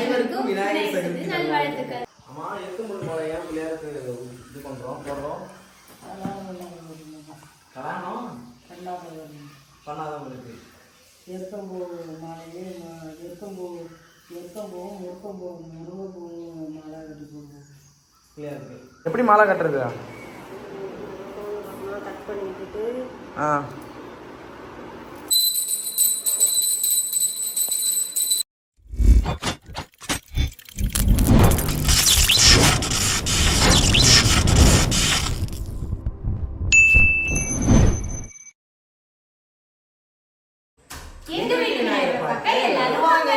அனைவருக்கும் விநாயகர் சதுர்த்தி நல்வாழ்த்துக்கள். அம்மா எருக்கம்புல் மாலையா பிள்ளையாருக்கு இது பண்றோம் போடுறோம். கல்யாணம் பண்ணாதவங்களுக்கு எருக்கம்பூ மாலையே எருக்கம்பூவும் முருங்கைப்பூவும் மாலை கட்டி போடுவோம் பிள்ளையாருக்கு. எப்படி மாலை கட்டுறது? கட் பண்ணிட்டு எங்க வீட்டு விநாயகர் பார்க்க எல்லாரும் வாங்க.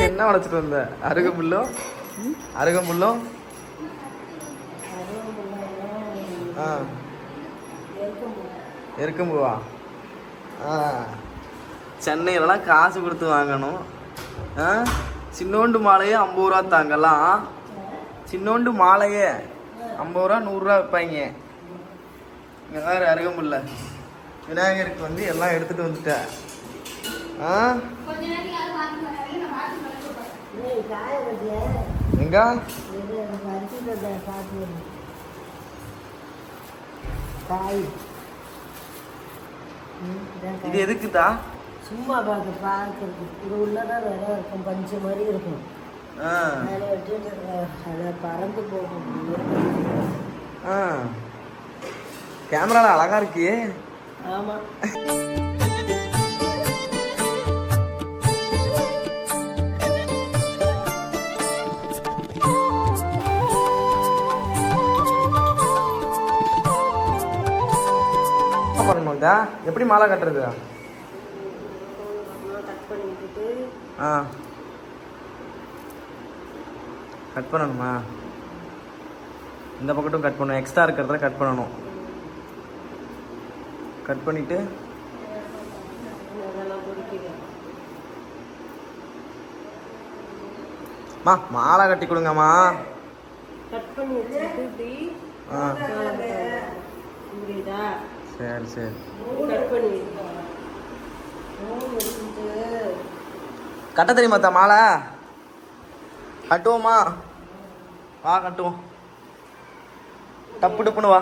என்ன வளர்த்துட்டு வந்த? அருகம்புல்லும் எருக்கம்பூவா? சென்னையிலலாம் காசு கொடுத்து வாங்கணும். சின்னோண்டு மாலையே 50 ரூபா தாங்கலாம். சின்னோண்டு மாலையே 50 ரூபா 100 ரூபா வைப்பாங்க. இங்கே வேறு அருகம்புல்ல விநாயகருக்கு வந்து எல்லாம் எடுத்துட்டு வந்துட்டேன். எங்க இது எதுக்குதா? சும்மா பார்க்கறது. இது உள்ளதான் வேற இருக்கும், பஞ்சு மாதிரி இருக்கும். பறந்து போகும். கேமரால அழகா இருக்கு. ஆமா. பண்ணணும்டா. எப்படி மாலை கட்டுறது? கட் பண்ணணுமா? இந்த பக்கட்டும் கட் பண்ணணும். எக்ஸ்ட்ரா இருக்கிறத கட் பண்ணணும். கட் பண்ணிட்டு மாலை கட்டி கொடுங்கம்மா. கட் பண்ணி வச்சுட்டு சரி சரி. கட்ட தெரியுமாத்தா மாலை? கட்டுவோமா? வா கட்டுவோம். டப்பு டப்புன்னு வா.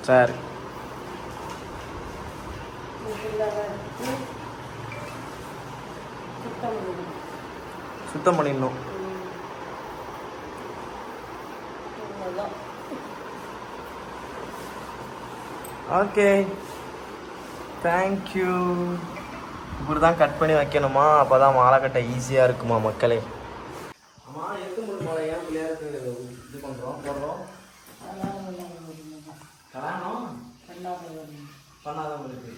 சரி. சுத்தம் பண்ணிடணும். Okay, thank you. இப்படி தான் கட் பண்ணி வைக்கணுமா? அப்போ தான் மாலை கட்ட ஈஸியாக இருக்குமா மக்களே? அம்மா எருக்கம்புல் மாலை ஏன் பிள்ளையாருக்கு இது பண்ணுறோம் போடுறோம்? கல்யாணம் பண்ணாதவங்களுக்கு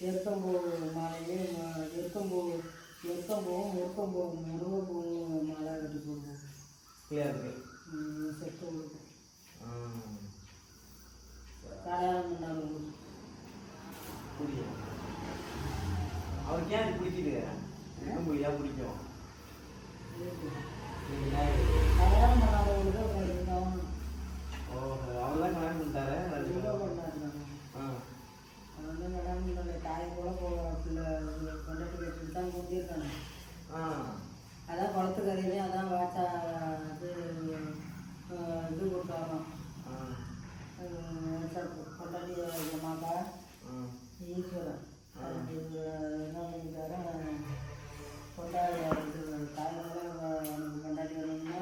எருக்கம்பூ மாலையே எருக்கம்பூவும் முருங்கைப்பூவும் மாலை கட்டி போடுவோம் பிள்ளையாருக்கு. செட்டு கல்யாணம் பண்ணாதவங்களுக்கு. அவருக்கு ஏன் பிடிக்குது? எருக்கம்புல் ஏன் பிடிக்கும்? கல்யாணம் பண்ணாதவங்களுக்கு. அவர்தான் கல்யாணம் பண்ணிட்டாரு. தாய் கூட பிள்ளை கொண்டாட்டி வச்சுட்டு தான் கூட்டியிருக்காங்க. அதான் குளத்து கரையிலே அதான் வாட்சா இது கொடுத்தாரோம். கொண்டாட்டி மாக்கா ஈஸ்வரன் என்ன பண்ணிட்டாரு? கொண்டாடி தாய் கொண்டாட்டி வரணும்னா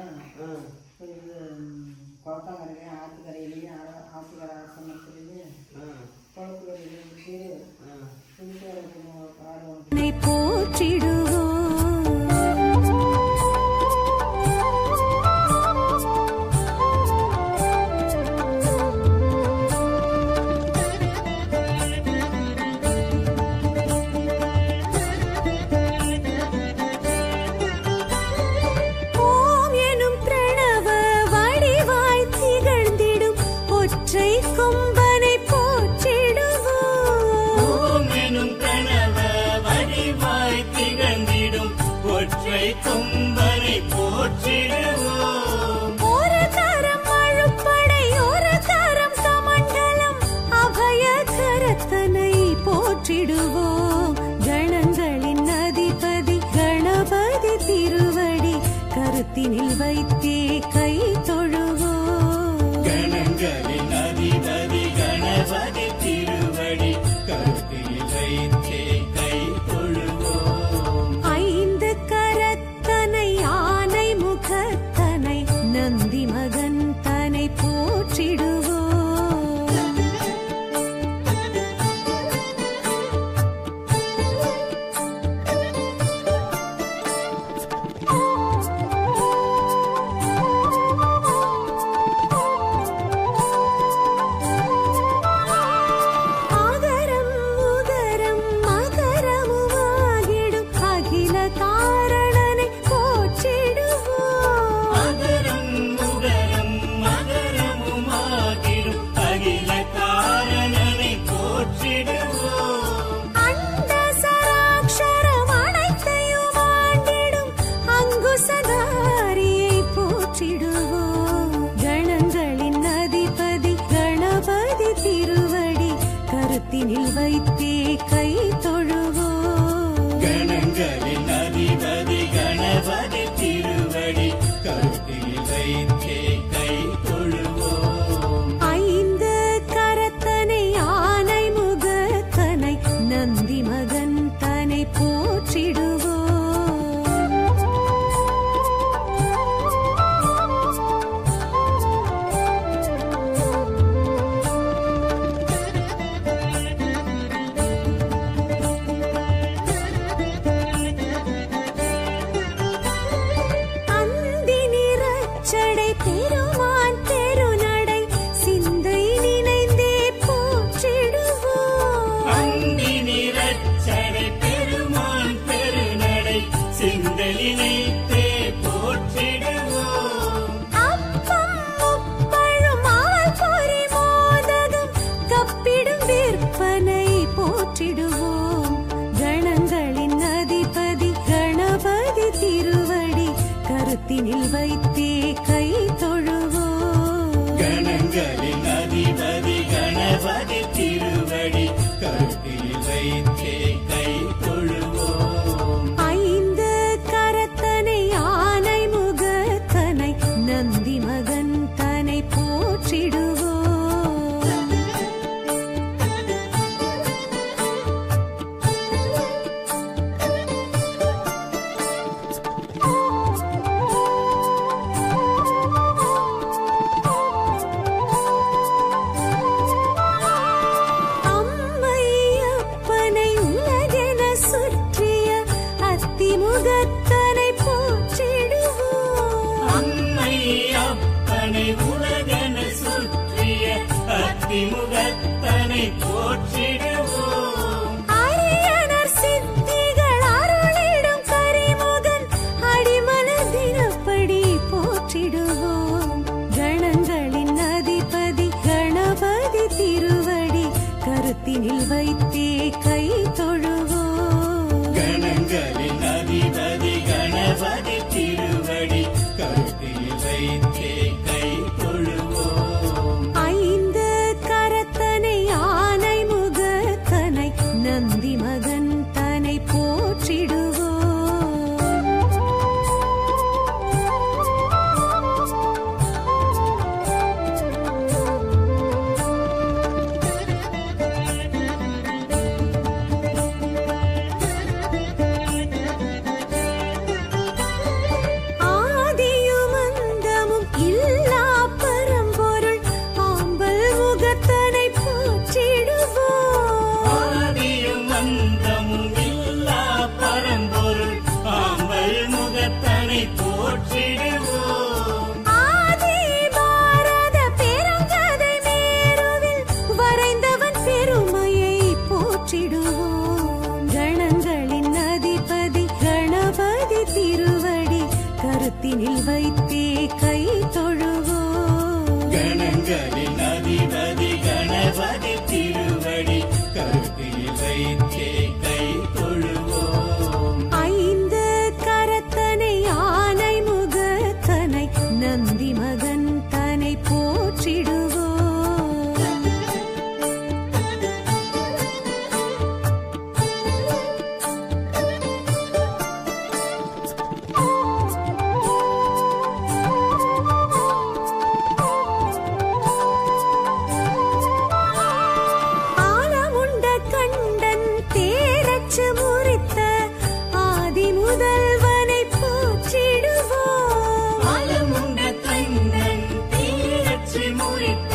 மகன் தன்னை போற்றிடுவோம். அம்மை அப்பனை உலகென சுற்றிய அத்திமுகத்தனை போற்றிடுவோம். அம்மை அப்பனை உலகென சுற்றிய அத்திமுகத்தனை போற்றிடுவோம். அரியனர் சித்திகள் அருளிடும் கரிமுகன் அடிமனதினப்படி போற்றிடுவோம். கணங்களின் அதிபதி கணபதி திருவடி கருத்தினில் வைத்தே கை தொழுவோம். கணங்களின் அதிபதி கணபதி திருவடி கருத்தில் வைத்தே கை தொழுவோம். ஐந்து கரத்தனை ஆனை முகத்தனை நந்தி மகன் தன்னை போற்றிடுவோம். ஆதியும் அந்தமும் இல்லா பரம்பொருள் ஆம்பல் முகத்தனை போற்றிடுவோம். ஆதியும் அந்தமும் இல்லா பரம்பொருள் ஆம்பல் முகத்தனை போற்றிடுவோம். ஆதி பாரத பெருங்கதை மேருவில் வரைந்தவன் பெருமையை போற்றிடுவோம். கணங்களின் அதிபதி கணபதி திருவடி கருத்தினில் வைத்தே கை தொழுவோம். கணங்களின் அதிபதி கணபதி திருவடி கருத்தில் வைத்தே கை தொழுவோம். ஐந்து கரத்தனை ஆனை முகத்தனை நந்தி மகன் தன்னை போற்றிடுவோம். ஆலமுண்ட கண்டன் தேரச்சு முறித்த ஆதி முதல்வனை போற்றிடுவோம். ஆலமுண்ட கண்ணன் தீரச்சி முறித்த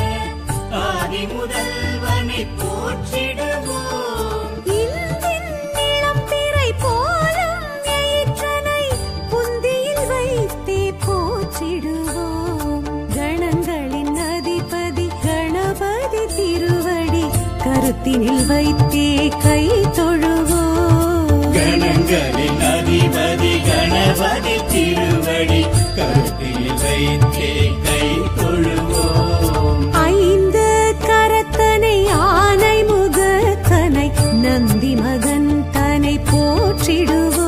ஆதி முதல்வனை போற்றிடுவோம். இந்தின் இளம்பிறை போலும் எயிற்றனை புந்தியில் வைத்தே போற்றிடுவோம். கணங்களின் அதிபதி கணபதி திருவடி கருத்தினில் வைத்தே கை தொழுவோம். கணங்களின் அதிபதி கணபதி திருவடி கருத்தில் வைத்தே கை தொழுவோம். ஐந்து கரத்தனை ஆனை முகத்தனை நந்தி மகன் தன்னை போற்றிடுவோம்.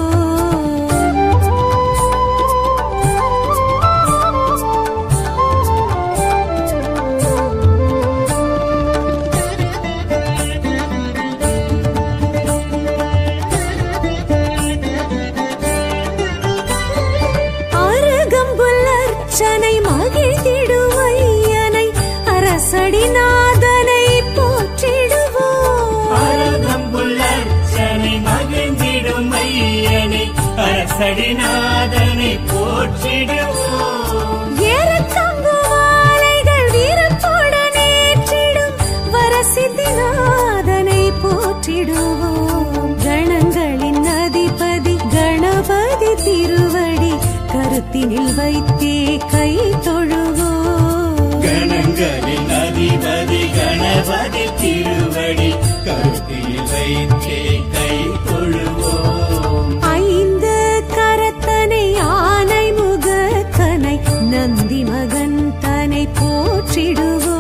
அருகம்புல் அர்ச்சனை மகிழ்ந்திடும் ஐயனை அரசடிநாதனை போற்றிடுவோம். அரகம்புல்லர்ச்சனை மகிழ்ந்திடும் ஐயனை அரசடிநாதனை போற்றிடுவோம். ஏறக்கம்பு மாலைகள் வீரத்துடன் ஏற்றிடும் வரசித்திநாதனை போற்றிடுவோம். கணங்களின் அதிபதி கணபதி திருவடி கருத்தினில் வைத்தே கை தொழுவோம். கணங்களின் அதிபதி கணபதி திருவடி கருத்தில் வைத்தே கை தொழுவோம். ஐந்து கரத்தனை ஆனை முகத்தனை நந்தி மகன் தன்னை போற்றிடுவோம்.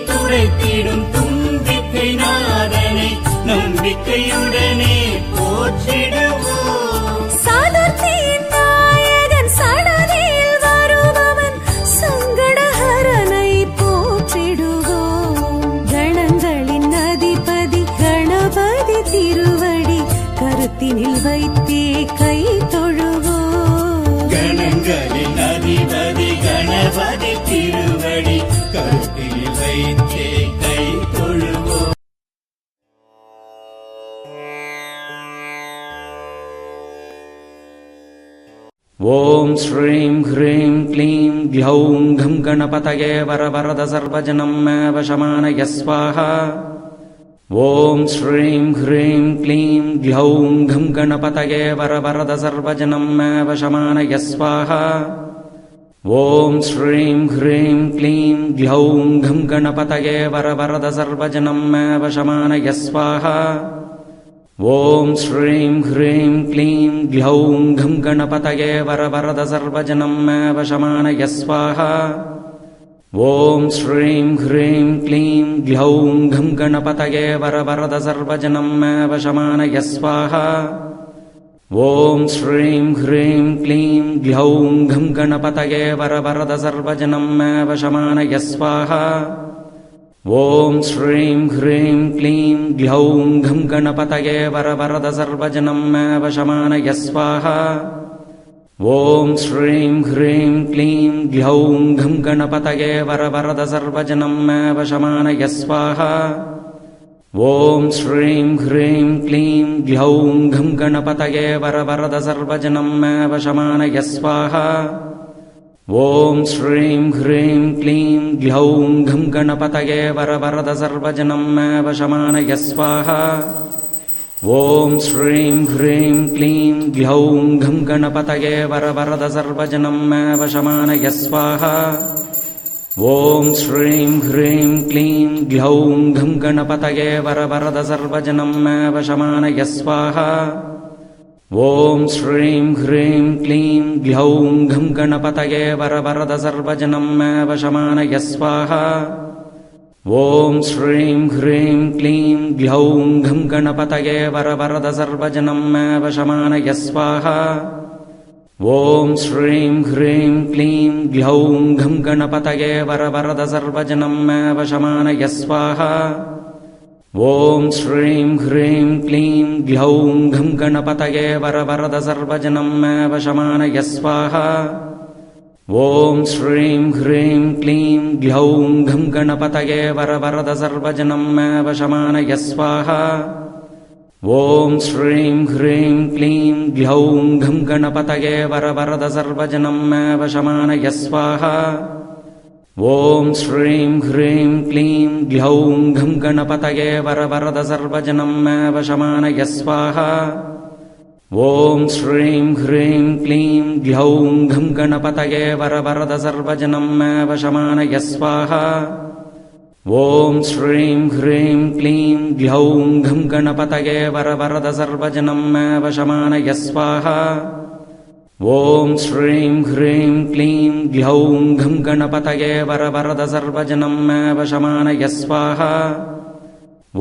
துரைத்திடும் நம்பிக்கையுடனே போற்றிடுவோம். சதுர்த்தியின் நாயகன் சடதியில் வருபவன் சங்கடஹரனை போற்றிடுவோம். கணங்களின் அதிபதி கணபதி திருவடி கருத்தினில் வைத்தே கை தொழுவோம். கணங்களின் அதிபதி கணபதி திருவடி கருத்தில் வைத்தே கை தொழுவோம். ஓம் ஸ்ரீம் ஹ்ரீம் க்ளீம் க்ளௌம் கம் கணபதயே வரவரத சர்வஜனம் வசமானய ஸ்வாஹா. ஓம் ஸ்ரீம் ஹ்ரீம் க்ளீம் க்ளௌம் கம் கணபதயே வரவரத சர்வஜனம் வசமானய ஸ்வாஹா. ஓம் ஸ்ரீம் ஹ்ரீம் க்ளீம் க்ளௌம் கம் கணபதயே வரவரத சர்வஜனம் வசமானய ஸ்வாஹா. ஓம் ஸ்ரீம் ஹ்ரீம் க்ளீம் க்ளௌம் கம் கணபதயே வரவரத சர்வஜனம் வசமானய ஸ்வாஹா. ஓம் ஸ்ரீம் ஹ்ரீம் க்ளீம் க்ளௌம் கம் கணபதயே வரவரத சர்வஜனம் வசமானய ஸ்வாஹா. ஓம் ஸ்ரீம் ஹ்ரீம் க்ளீம் க்ளௌம் கம் கணபதயே வரவரத சர்வஜனம் வசமானய ஸ்வாஹா. ஓம் ஸ்ரீம் ஹ்ரீம் க்ளீம் க்ளௌம் கம் கணபதயே வரவரத சர்வஜனம் வசமானய ஸ்வாஹா. ஓம் ஸ்ரீம் ஹ்ரீம் க்ளீம் க்ளௌம் கம் கணபதயே வரவரத சர்வஜனம் வசமானய ஸ்வாஹா. ஓம் ஸ்ரீம் ஹ்ரீம் க்ளீம் க்ளௌம் கம் கணபதயே வரவரத சர்வஜனம் வசமானய ஸ்வாஹா. ஓம் ஸ்ரீம் ஹ்ரீம் க்ளீம் க்ளௌம் கம் கணபதயே வரவரத சர்வஜனம் வசமானய ஸ்வாஹா. ஓம் ஸ்ரீம் ஹ்ரீம் க்ளீம் க்ளௌம் கம் கணபதயே வரவரத சர்வஜனம் வசமானய ஸ்வாஹா. ஓம் ஸ்ரீம் ஹ்ரீம் க்ளீம் க்ளௌம் கம் கணபதயே வரவரத சர்வஜனம் வசமானய ஸ்வாஹா. ஓம் ஸ்ரீம் ஹ்ரீம் க்ளீம் க்ளௌம் கம் கணபதயே வரவரத சர்வஜனம் வசமானய ஸ்வாஹா. ஓம் ஸ்ரீம் ஹ்ரீம் க்ளீம் க்ளௌம் கம் கணபதயே வரவரத சர்வஜனம் வசமானய ஸ்வாஹா. ஓம் ஸ்ரீம் ஹ்ரீம் க்ளீம் க்ளௌம் கம் கணபதயே வரவரத சர்வஜனம் வசமானய ஸ்வாஹா. ஓம் ஸ்ரீம் ஹ்ரீம் க்ளீம் க்ளௌம் கம் கணபதயே வரவரத சர்வஜனம் வசமானய ஸ்வாஹா. ஓம் ஸ்ரீம் ஹ்ரீம் க்ளீம் க்ளௌம் கம் கணபதயே வரவரத சர்வஜனம் வசமானய ஸ்வாஹா. ஓம் ஸ்ரீம் ஹ்ரீம் க்ளீம் க்ளௌம் கம் கணபதயே வரவரத சர்வஜனம் வசமானய ஸ்வாஹா. ஓம் ஸ்ரீம் ஹ்ரீம் க்ளீம் க்ளௌம் கம் கணபதயே வரவரத சர்வஜனம் வசமானய ஸ்வாஹா. ஓம் ஸ்ரீம் ஹ்ரீம் க்ளீம் க்ளௌம் கம் கணபதயே வரவரத சர்வஜனம் வசமானய ஸ்வாஹா. ஓம் ஸ்ரீம் ஹ்ரீம் க்ளீம் க்ளௌம் கம் கணபதயே வரவரத சர்வஜனம் வசமானய ஸ்வாஹா. ஓம் ஸ்ரீம் ஹ்ரீம் க்ளீம் க்ளௌம் கம் கணபதயே வரவரத சர்வஜனம் வசமானய ஸ்வாஹா.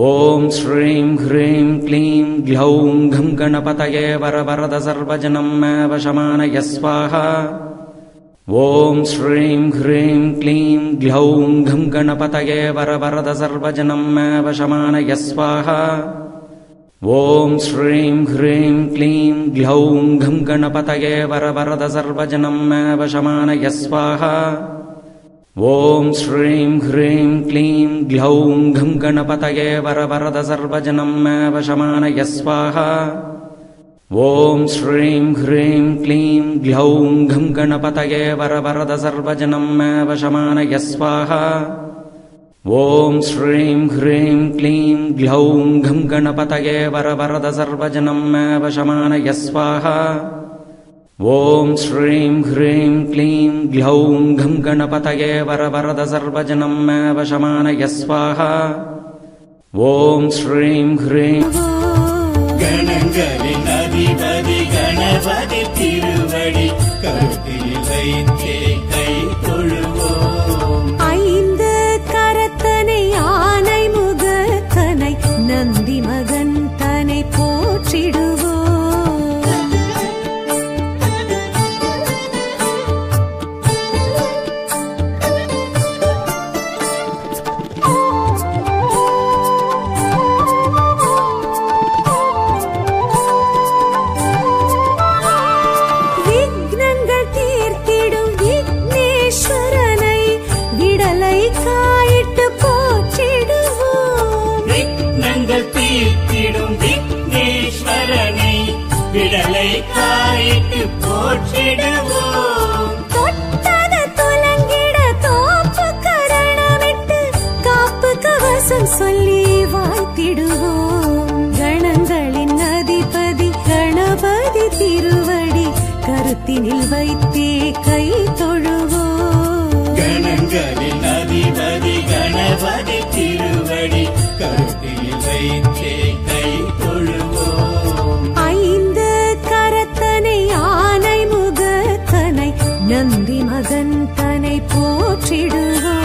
ஓம் ஸ்ரீம் ஹ்ரீம் க்ளீம் க்ளௌம் கம் கணபதயே வரவரத சர்வஜனம் வசமானய ஸ்வாஹா. ஓம் ஸ்ரீம் ஹ்ரீம் க்ளீம் க்ளௌம் கம் கணபதயே வரவரத சர்வஜனம் வசமானய ஸ்வாஹா. ஓம் ஸ்ரீம் ஹ்ரீம் க்ளீம் க்ளௌம் கம் கணபதயே வரவரத சர்வஜனம் வசமானய ஸ்வாஹா. ஓம் ஸ்ரீம் ஹ்ரீம் க்ளீம் க்ளௌம் கம் கணபதயே வரவரத சர்வஜனம் வசமானய ஸ்வாஹா. ஓம் ஸ்ரீம் ஹ்ரீம் க்ளீம் க்ளௌம் கம் கணபதயே வரவரத சர்வஜனம் வசமானய ஸ்வாஹா. ஓம் ஸ்ரீம் ஹ்ரீம் க்ளீம் க்ளௌம் கம் கணபதயே வரவரத சர்வஜனம் வசமானய ஸ்வாஹா. ஓம் ஸ்ரீம் ஹ்ரீம் க்ளீம் க்ளௌம் கம் கணபதயே வரவரத சர்வஜனம் வசமானய ஸ்வாஹா. ஓம் ஸ்ரீம் ஹ்ரீம் கணங்களின் அதிபதி கணபதி திருவடி கருத்தில் வைத்தே கை தொழுவோம். ஐந்து கரத்தனை ஆனை முகத்தனை நந்தி மகன் தீர்த்திடும் விக்னேஸ்வரனை விடலை காயிட்டு போற்றிடுவோம். தொட்டது துலங்கிட தோப்பு கரணமிட்டு காப்பு கவசம் சொல்லி வாழ்த்திடுவோம். கணங்களின் அதிபதி கணபதி திருவடி கருத்தினில் வைத்தே கை தொழுவோம். கணங்களின் அதிபதி கணபதி திருவடி கருத்தில் வைத்தே கை தொழுவோம். ஐந்து கரத்தனை ஆனை முகத்தனை நந்தி மகன் தனை போற்றிடுவோம்.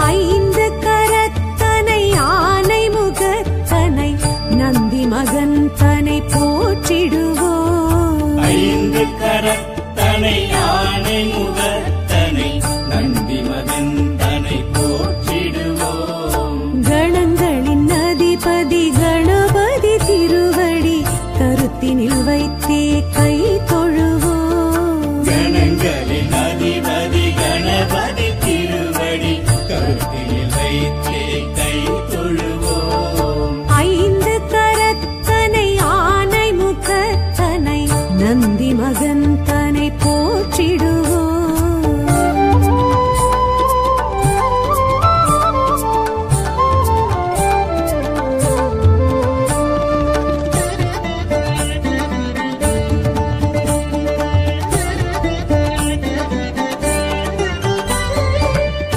ஐந்து கரத்தனை ஆனை முகத்தனை நந்தி மகன் தனை போற்றிடுவோம். ஐந்து கரத்தனை யானை முகத்தனை நந்தி மகன் தனை போற்றிடுவோம். கணங்களின் அதிபதி கணபதி திருவடி கருத்தினில் வைத்தே கை தொழுவோம். கணங்களின் அதிபதி கணபதி திருவடி கருத்தில் வைத்தே கை தொழுவோம். ஐந்து கரத்தனை ஆனை முகத்தனை நந்தி மகன் தனை போற்றிடுவோம்.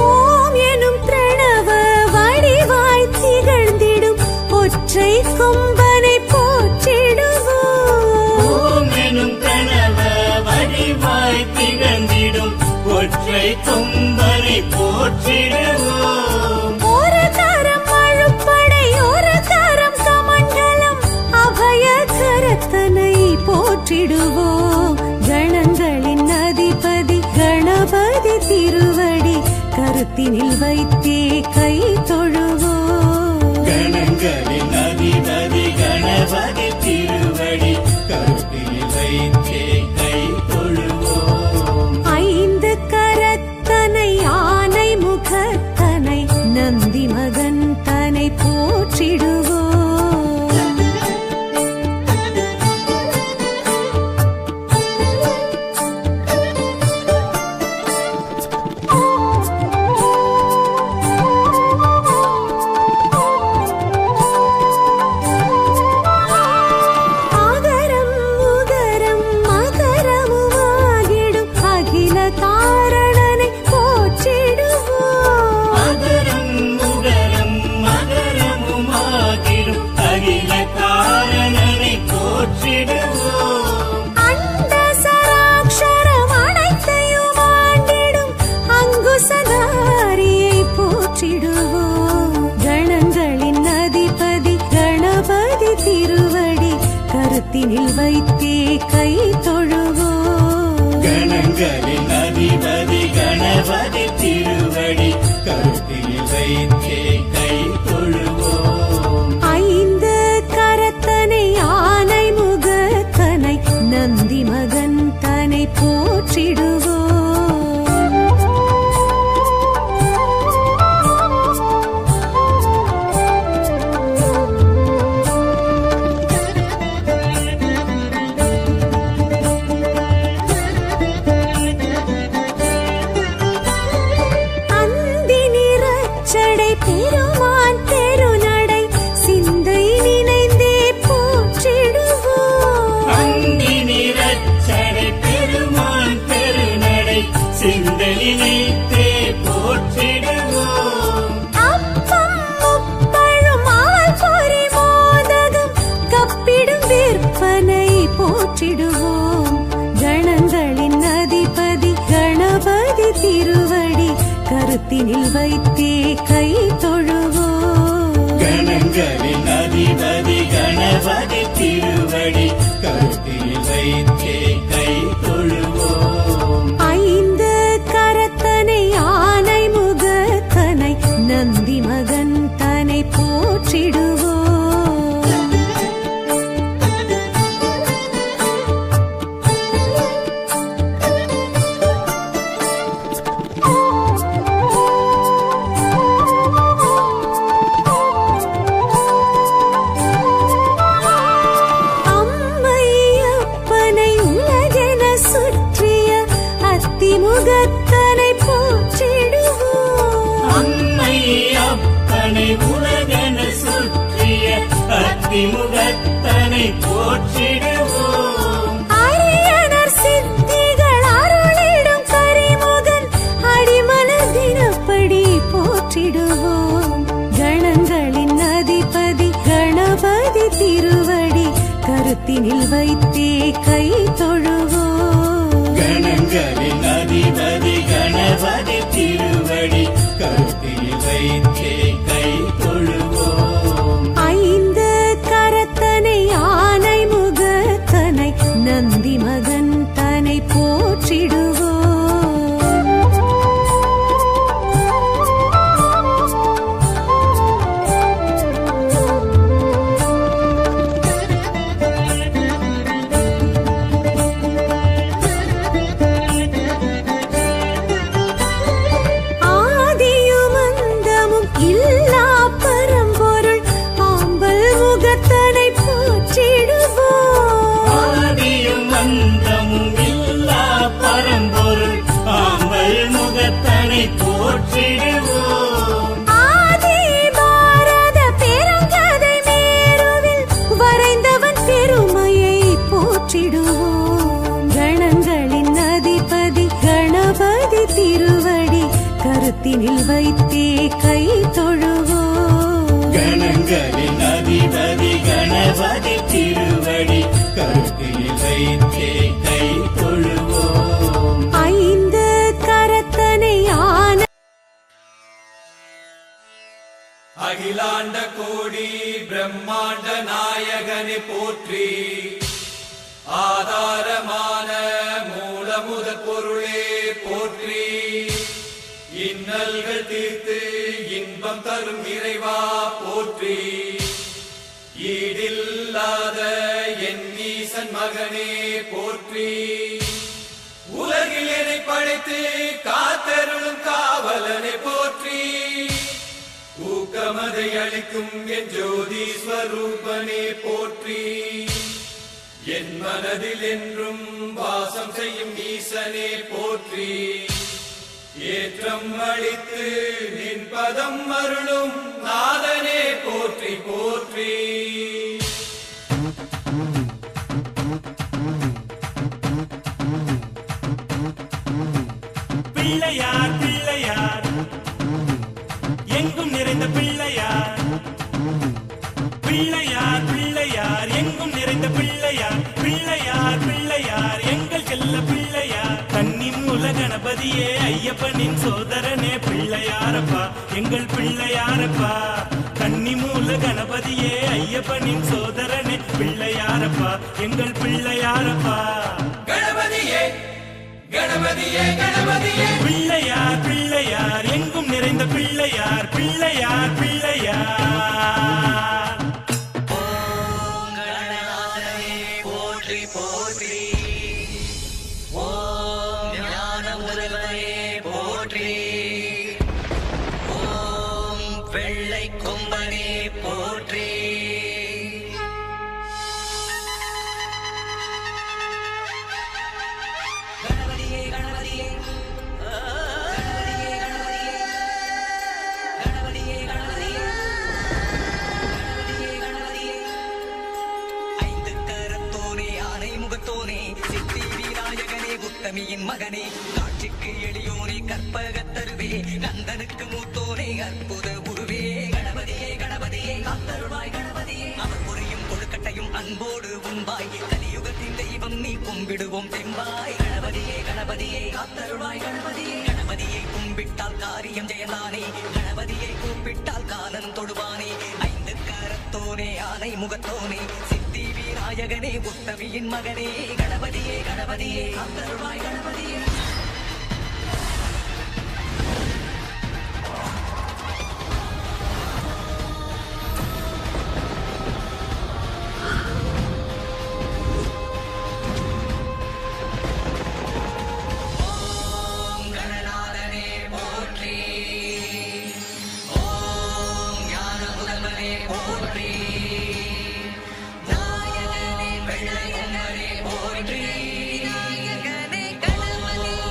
ஓம் எனும் பிரணவ வடிவாய் திகழ்ந்திடும் ஒற்றை கொம்பனை போற்றிடுவோம். ஓம் எனும் கனவ வடிவாய் திகழ்ந்திடும் ஒற்றை கொம்பனை போற்றிடுவோம். ஒரு கரம் அழுப்படை ஒரு கரம் கமண்டலம் அபய கரத்தனை போற்றிடுவோம். கணங்களின் அதிபதி கணபதி திருவடி கருத்தினில் வைத்தே கை தொழுவோம். கணங்களின் அதிபதி கணபதி திருவடி கருத்தில் வைத்தே கை தொழுவோம். ஐந்து கரத்தனை ஆனை முகத்தனை நந்தி மகன் தனை போற்றிடுவோம். ஆகரம் உகரம் மகரமுமாகிடும் அகில காரணனை போற்றிடுவோம். அகரம் உகரம் மகரமுமாகிடும் அகில காரணனை போற்றிடுவோம். அண்ட சராட்சரம் அனைத்தையும் ஆண்டிடும் அங்குசதாரியை போற்றிடுவோம். கணங்களின் அதிபதி கணபதி திருவடி கருத்தினில் வைத்தே கை தொழுவோம். கணங்களின் அதிபதி கணபதி திருவடி கருத்தில் வைத்தே கை தொழுவோம். ஐந்து கரத்தனை ஆனை முகத்தனை நந்தி மகன் தனை போற்றிடுவோம். அந்தி நிறச்சடை பெருமான் தெருநடை சிந்தை நினைந்தே போற்றிடுவோம். அந்தி நிறச்சடை பெருமான் பெருநடை சிந்தலினைத்தே போற்றிடுவோம். அப்பம் முப்பழும் அவல் பொறி மோதகம் கப்பிடும் விற்பனை போற்றிடுவோம். கணங்களின் அதிபதி கணபதி திருவடி கருத்தினில் வைத்தே கை தொழுவோம். கணங்களின் அதிபதி கணபதி திருவடி கருத்தில் வைத்தே கை தொழுவோம். ஐந்து கரத்தனை ஆனை முகத்தனை நந்தி போற்றிடுவோம். அரியனர் சித்திகள் அருளிடும் கரிமுகன் அடிமலர் தினப்படி போற்றிடுவோம். கணங்களின் அதிபதி கணபதி திருவடி கருத்தினில் வைத்தே கை தொழுவோம். கணங்களின் அதிபதி கணபதி திருவடி கருத்தில் வைத்தே கை தொழுவோம். ஐந்து கரத்தனை ஆனை முகத்தனை நந்தி மகன் தனை போற்றிடுவோம். கருத்தினில் வைத்தே கை தொழுவோம். கணங்களின் அதிபதி கணபதி திருவடி கருத்தில் வைத்தே கை தொழுவோம். ஐந்து கரத்தனை ஆன அகிலாண்ட கோடி பிரம்மாண்ட நாயகனை போற்றி. ஆதாரமான மூலமுதற் பொருளே போற்றி. இன்னல்கள் தீர்த்து இன்பம் தரும் இறைவா போற்றி. ஈடில்லாத என் ஈசன் மகனே போற்றி. உலகில் என்னை படைத்து காத்தருளும் காவலனை போற்றி. ஊக்கமதை அளிக்கும் என் ஜோதி ஸ்வரூபனே போற்றி. என் மனதில் என்றும் வாசம் செய்யும் ஈசனே போற்றி. ஏற்றம் அளித்து நின் பதம் அருளும் நாதனே போற்றி போற்றி. பிள்ளையார் பிள்ளையார் எங்கும் நிறைந்த பிள்ளையார். பிள்ளையார் பிள்ளையார் எங்கும் நிறைந்த பிள்ளையார். பிள்ளையார் பிள்ளையார் எங்கள் செல்ல பிள்ளையார். கன்னி மூல கணபதியே ஐயப்பனின் சோதரனே பிள்ளையாரப்பா எங்கள் பிள்ளையாரப்பா. கன்னி மூல கணபதியே ஐயப்பனின் சோதரனே பிள்ளையாரப்பா எங்கள் பிள்ளையாரப்பா. கணபதியே கணபதியே கணபதியே. பிள்ளையார் பிள்ளையார் எங்கும் நிறைந்த பிள்ளையார். பிள்ளையார் பிள்ளையார் போற்றி போற்றி. ஓம் ஞான முதல்வனே போற்றி. ஓம் வெள்ளை கொம்பனே போற்றி. கணபதியே கணபதியே கணபதியே கணபதியே கணபதியே கணபதியே. ஐந்து கரத்தோனே ஆனை முகத்தோனே சித்தி விநாயகனே உத்தமியின் மகனே காட்சிக்கு எளியோனே கற்பகத்தருவே கந்தனுக்கு மூத்தோனே அற்புத உருவே. கணபதியே கணபதியே காத்தருள்வாய் கணபதியே. அவர் புரியும் கொழுக்கட்டையும் அன்போடு உண்பாய். கலியுகத்தின் தெய்வம் நீ கும்பிடுவோம் தெம்பாய். கணபதியே கணபதியே காத்தருள்வாய் கணபதியே. கணபதியை கும்பிட்டால் காரியம் ஜெயதானே. கணபதியை கூப்பிட்டால் காலன் தொடுவானே. ஐந்து கரத்தோனே ஆனை முகத்தோனே சித்தி விநாயகனே உத்தமியின் மகனே. கணபதியே கணபதியே காத்தருள்வாய் கணபதியே. ஓம் கணநாதனே போற்றி. ஓம் ஞான முதல்வனே போற்றி. நாயகனே வெள்ளை கொம்பனே போற்றி. நாயகனே கணபதியே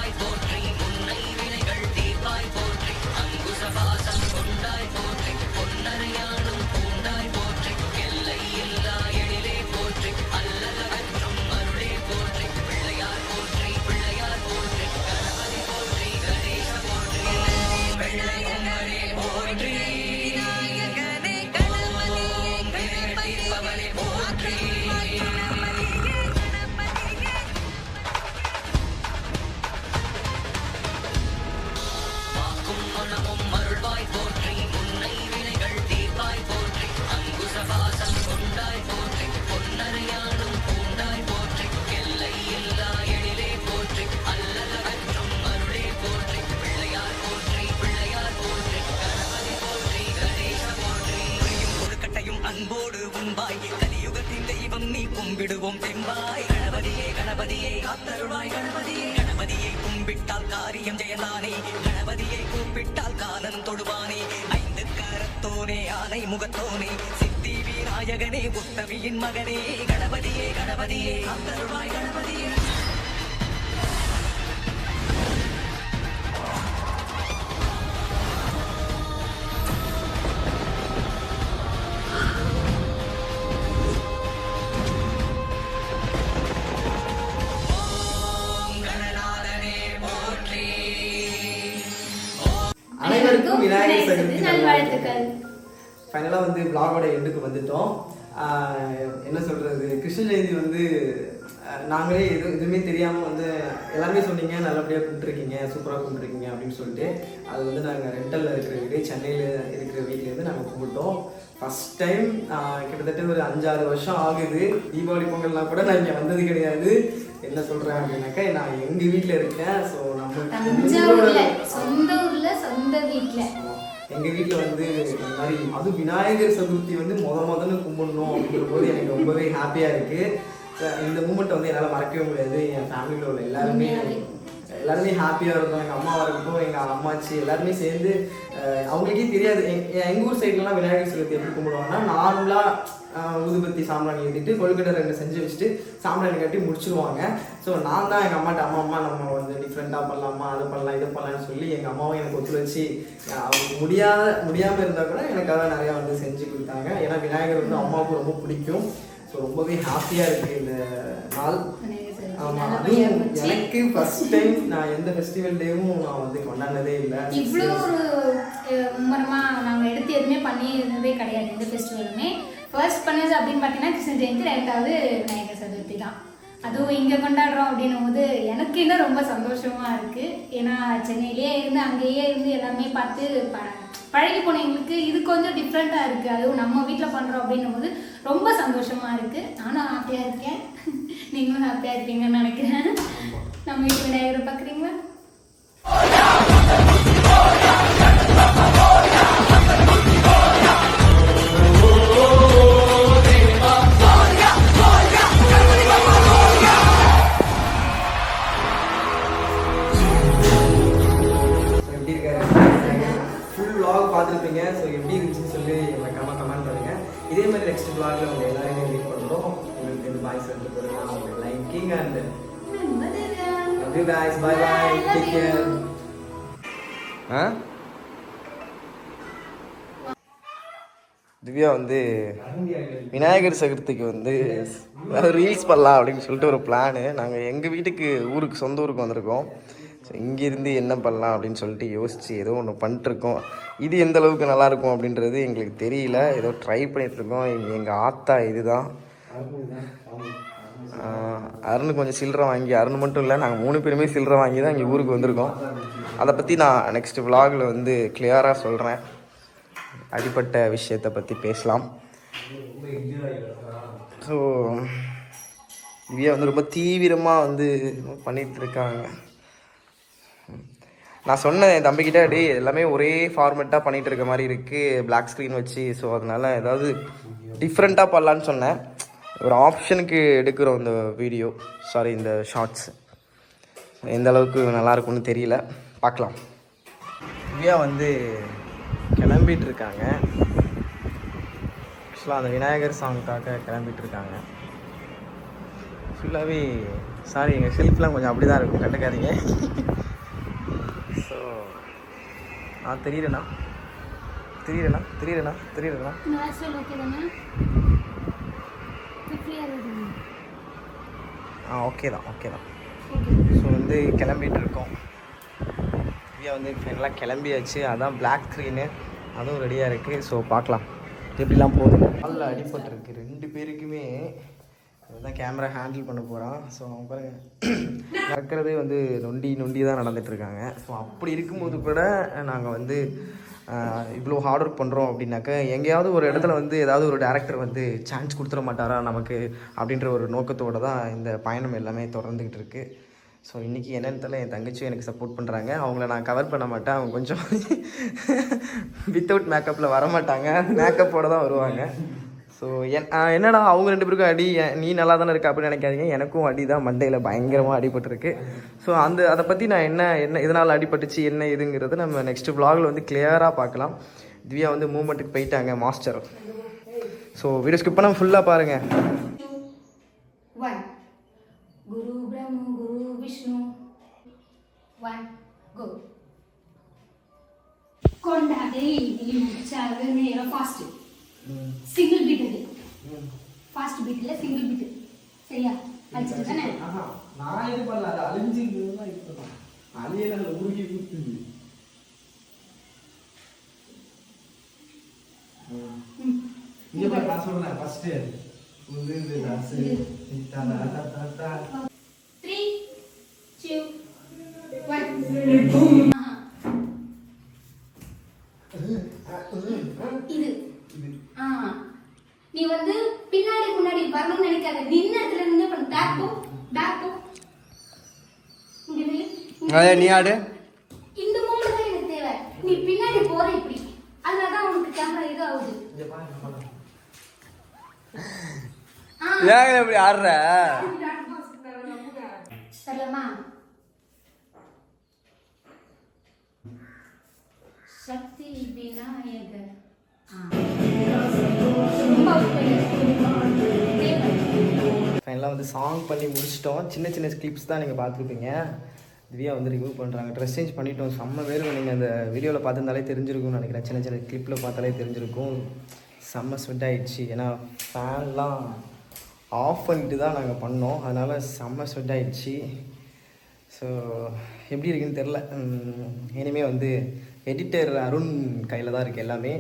கொண்டாய் போற்றி முன்னை வினைகள் தீர்ப்பாய் போற்றி அங்குசவாசம் கொண்டாய் போற்றி பொன்னரையானும் பூண்டாய் போற்றி எல்லை இல்லா எழிலே போற்றி அல்லலகற்றும் அருளே போற்றி பிள்ளையார் போற்றி பிள்ளையார் போற்றி கணபதி போற்றி கணேச போற்றி வெள்ளையங்கரே போற்றி விநாயகனே கணபதியே கணபதியே போற்றி வாக்கும் மனமும் அருள்வாய் போற்றி முன்னை வினைகள் தீர்ப்பாய் போற்றி அங்குசவாசம் கொண்டாய் போற்றி பொன்னரையானும் பூண்டாய் போற்றி எல்லை இல்லா எழிலே போற்றி அல்லலகற்றும் அருளே போற்றி பிள்ளையார் போற்றி பிள்ளையார் போற்றி கணபதி போற்றி கணேச போற்றி ஒழுக்கட்டையும் அன்போடு உண்பாய் கலியுகத்தின் தெய்வம் நீ கும்பிடுவோம் தெம்பாய் கணபதியே கணபதியே காத்தருள்வாய் கணபதியே கணபதியை கும்பிட்டால் காரியம் ஜெயலானே கணபதியை கூப்பிட்டால் காலனும் தொடுவானே ஐந்து கரத்தோனே ஆனை முகத்தோனே சித்தி விநாயகனே உத்தமியின் மகனே கணபதியே கணபதியே காத்தருள்வாய் கணபதியே அனைவருக்கும் விநாயகர் சதுர்த்தி நல்வாழ்த்துக்கள். ஃபைனலாக வந்து vlog-ஓட எண்டுக்கு வந்துட்டோம். என்ன சொல்கிறது, கிருஷ்ண ஜெயந்தி வந்து நாங்களே எதுவுமே தெரியாமல் வந்து எல்லாருமே சொன்னீங்க நல்லபடியாக கும்பிட்டுருக்கீங்க, சூப்பராக கும்பிட்டுருக்கீங்க அப்படின்னு சொல்லிட்டு அது வந்து நாங்கள் ரெண்டலில் இருக்கிற வீடு, சென்னையில் இருக்கிற வீட்டிலேருந்து நாங்கள் கும்பிட்டோம். ஃபஸ்ட் டைம் கிட்டத்தட்ட ஒரு 5-6 வருஷம் ஆகுது. தீபாவளி பொங்கல்லாம் கூட நான் இங்கே வந்தது கிடையாது. என்ன சொல்கிறேன் அப்படின்னாக்கா, நான் எங்கள் வீட்டில் இருக்கேன். ஸோ தஞ்சாவூர்ல சொந்த ஊர்ல சொந்த வீட்டுல எங்கள் வீட்டில் வந்து இந்த மாதிரி அது விநாயகர் சதுர்த்தி வந்து முதல்ல கும்பிடணும் அப்படிங்கிற போது எனக்கு ரொம்பவே ஹாப்பியாக இருக்குது. இந்த மூமெண்ட்டை வந்து என்னால் மறக்கவே முடியாது. என் ஃபேமிலியில் உள்ள எல்லாருமே ஹாப்பியாக இருக்கும். எங்கள் அம்மாவாக இருக்கட்டும், எங்கள் அம்மாச்சி எல்லாருமே சேர்ந்து அவங்களுக்கே தெரியாது. எங்கள் ஊர் சைட்லலாம் விநாயகர் சதுர்த்தி எப்படி கும்பிடுவாங்கன்னா, நார்மலாக ஊதுபத்தி சாம்பிராணி ஏற்றிட்டு கொழுக்கட்டை 2 செஞ்சு வச்சுட்டு சாம்பிராணி கட்டி முடிச்சுடுவாங்க. ஸோ நான் தான் எங்கள் அம்மாட்ட அம்மா நம்ம வந்து டிஃப்ரெண்ட்டாக பண்ணலாமா, அதை பண்ணலாம் இதை பண்ணலான்னு சொல்லி எங்கள் அம்மாவும் எனக்கு ஒத்துழைச்சி அவங்க முடியாமல் இருந்தால் கூட எனக்காக நிறையா வந்து செஞ்சு கொடுத்தாங்க. ஏன்னா விநாயகர் வந்து அம்மாவுக்கு ரொம்ப பிடிக்கும். ஸோ ரொம்பவே ஹாப்பியாக இருக்குது இந்த நாள். ஆமாம், அதுவும் எனக்கு ஃபர்ஸ்ட் டைம் நான் எந்த ஃபெஸ்டிவல் டேவும் நான் வந்து கொண்டாடினதே இல்லை. இவ்வளோ ஒரு மும்மரமாக நாங்கள் எடுத்து எதுவுமே பண்ணியிருந்ததே கிடையாது. எந்த ஃபெஸ்டிவலுமே ஃபர்ஸ்ட் பண்ணது அப்படின்னு பார்த்தீங்கன்னா கிருஷ்ண ஜெயந்தி, 2வது விநாயகர் சதுர்த்தி தான். அதுவும் இங்கே கொண்டாடுறோம் அப்படின்னும் போது எனக்கு இன்னும் ரொம்ப சந்தோஷமாக இருக்குது. ஏன்னா சென்னையிலேயே இருந்து அங்கேயே இருந்து எல்லாமே பார்த்து பழகி போன எங்களுக்கு இது கொஞ்சம் டிஃப்ரெண்ட்டாக இருக்குது. அதுவும் நம்ம வீட்டில் பண்ணுறோம் அப்படின்னும் போது ரொம்ப சந்தோஷமாக இருக்குது. நானும் ஹாப்பியாக இருக்கேன், நீங்களும் ஹாப்பியாக இருப்பீங்கன்னு நினைக்கிறேன். நம்ம வீட்டு விநாயகரை பார்க்குறீங்களா? பார்த்துருப்பீங்க. ஸோ எப்படி இருந்துச்சுன்னு சொல்லி மறக்காம கமெண்ட் பண்ணுங்க. இதே மாதிரி நெக்ஸ்ட் vlogல உங்க எல்லாரையுமே மீட் பண்ணுறோம். உங்களுக்கு இந்த பாய் சொல்லிட்டு போகிறேன். Liking and love you guys. Bye bye. Take care. Divya வந்து விநாயகர் சதுர்த்திக்கு வந்து ரீல்ஸ் பண்ணலாம் அப்படின்னு சொல்லிட்டு ஒரு பிளானு. நாங்கள் எங்கள் வீட்டுக்கு சொந்த ஊருக்கு வந்திருக்கோம். ஸோ இங்கேருந்து என்ன பண்ணலாம் அப்படின்னு சொல்லிட்டு யோசித்து ஏதோ ஒன்று பண்ணிட்டுருக்கோம். இது எந்த அளவுக்கு நல்லாயிருக்கும் அப்படின்றது எங்களுக்கு தெரியல. ஏதோ ட்ரை பண்ணிகிட்ருக்கோம். எங்கள் ஆத்தா இதுதான். அருண் கொஞ்சம் சில்லறை வாங்கி, அருண் மட்டும் இல்லை, நாங்கள் 3 பேருமே சில்லறை வாங்கி தான் இங்கே ஊருக்கு வந்திருக்கோம். அதை பற்றி நான் நெக்ஸ்ட் vlogல வந்து கிளியராக சொல்கிறேன். அடிப்பட்ட விஷயத்தை பற்றி பேசலாம். ஸோ திவ்யா வந்து ரொம்ப தீவிரமாக வந்து பண்ணிகிட்டு இருக்காங்க. நான் சொன்னேன் என் தம்பிக்கிட்ட, டே எல்லாமே ஒரே ஃபார்மெட்டாக பண்ணிகிட்டு இருக்க மாதிரி இருக்குது பிளாக் ஸ்க்ரீன் வச்சு. ஸோ அதனால் ஏதாவது டிஃப்ரெண்ட்டாக பண்ணலான்னு சொன்னேன். ஒரு ஆப்ஷனுக்கு எடுக்கிறோம் இந்த வீடியோ, சாரி இந்த ஷார்ட்ஸ். எந்த அளவுக்கு நல்லாயிருக்கும்னு தெரியல, பார்க்கலாம். திவ்யா வந்து கிளம்பிட்டு இருக்காங்க. ஆக்சுவலாக அந்த விநாயகர் சாங்க்காக கிளம்பிட்டு இருக்காங்க. ஃபுல்லாகவே சாரி எங்கள் ஷெல்ஃப்லாம் கொஞ்சம் அப்படி தான் இருக்கும், கண்டுக்காதீங்க. ஸோ நான் தெரியுறேண்ணா. ஓகே தானே? ஓகே தான். ஸோ வந்து கிளம்பிட்டு இருக்கோம். திவ்யா வந்து ஃபைனலாக கிளம்பியாச்சு. அதான் பிளாக் ஸ்க்ரீனு, அதுவும் ரெடியாக இருக்குது. ஸோ பார்க்கலாம் எப்படிலாம் போகுது. காலில் அடிபட்டிருக்கு 2 பேருக்குமே. இதுதான் கேமரா ஹேண்டில் பண்ண போகிறான். ஸோ அவங்க பாருங்கள், நடக்கிறதே வந்து நொண்டி தான் நடந்துகிட்ருக்காங்க. ஸோ அப்படி இருக்கும்போது கூட நாங்கள் வந்து இவ்வளோ ஹார்ட் ஒர்க் பண்ணுறோம் அப்படின்னாக்க, எங்கேயாவது ஒரு இடத்துல வந்து ஏதாவது ஒரு டேரக்டர் வந்து சான்ஸ் கொடுத்துட மாட்டாரா நமக்கு அப்படின்ற ஒரு நோக்கத்தோடு தான் இந்த பயணம் எல்லாமே தொடர்ந்துக்கிட்டு இருக்குது. ஸோ இன்றைக்கி என்னென்னு தெரியல, என் தங்கச்சியும் எனக்கு சப்போர்ட் பண்ணுறாங்க. அவங்கள நான் கவர் பண்ண மாட்டேன், அவங்க கொஞ்சம் வித்தவுட் மேக்கப்பில் வரமாட்டாங்க, மேக்கப்போடு தான் வருவாங்க. ஸோ என்னடா அவங்க 2 பேருக்கும் அடி, நீ நல்லா தானே இருக்க அப்படின்னு நினைக்காதீங்க, எனக்கும் அடி தான், மண்டையில் பயங்கரமாக அடிபட்டுருக்கு. ஸோ அதை பற்றி நான் என்ன இதனால் அடிபட்டுச்சு என்ன இதுங்கிறது நம்ம நெக்ஸ்ட் vlogல வந்து கிளியராக பார்க்கலாம். திவ்யா வந்து மூமெண்ட்டுக்கு போயிட்டாங்க மாஸ்டர். ஸோ வீடியோ ஸ்கிப் பண்ணாமல் ஃபுல்லாக பாருங்கள். 1 குரு பிரம்ம குரு விஷ்ணு 1 கோ. கொண்டாடே சாரு நேரம் ஃபாஸ்ட் சிங்கிள் பீட். இது ஃபாஸ்ட் பீட் இல்ல, சிங்கிள் பீட். சரியா? அடிச்சிட்டு தானே? நான் இது பண்ணல, அது அழிஞ்சிருந்ததுன்னா இப்பதான் அழியல உருகி குத்துது. இங்க பாரு, நான் சொல்றேன் ஃபர்ஸ்ட் உருது தாசு இத்தா தா 3 2 1. இது நீ வந்து பின்னாடி முன்னாடி வரணும்னு நினைக்காத, நின்ன இடத்துல நின்று பண்ணு. பேக் போ. நீ ஆடு. இந்த மூமெண்ட் தான் எனக்கு தேவை. நீ பின்னாடி போற இப்படி, அதனால தான் உனக்கு கேமரா இது ஆகுது. ஏங்க இப்படி ஆடுற? சொல்லமா? சக்தி விநாயகர். ஃபைனலாக வந்து சாங் பண்ணி முடிச்சிட்டோம். சின்ன கிளிப்ஸ் தான் நீங்கள் பார்த்துருப்பீங்க. திவ்யா வந்து ரிமூவ் பண்ணுறாங்க. ட்ரெஸ் சேஞ்ச் பண்ணிட்டோம். செம்ம வேறு. நீங்கள் அந்த வீடியோவில் பார்த்துருந்தாலே தெரிஞ்சிருக்கும்னு நினைக்கிறேன். சின்ன கிளிப்பில் பார்த்தாலே தெரிஞ்சிருக்கும். செம்ம ஸ்வெட் ஆகிடுச்சு. ஏன்னா ஃபேன்லாம் ஆஃப் பண்ணிட்டு தான் நாங்கள் பண்ணோம், அதனால் செம்ம ஸ்வெட் ஆகிடுச்சு. ஸோ எப்படி இருக்குன்னு தெரில. இனிமேல் வந்து எடிட்டர் அருண் கையில் தான் இருக்குது எல்லாமே.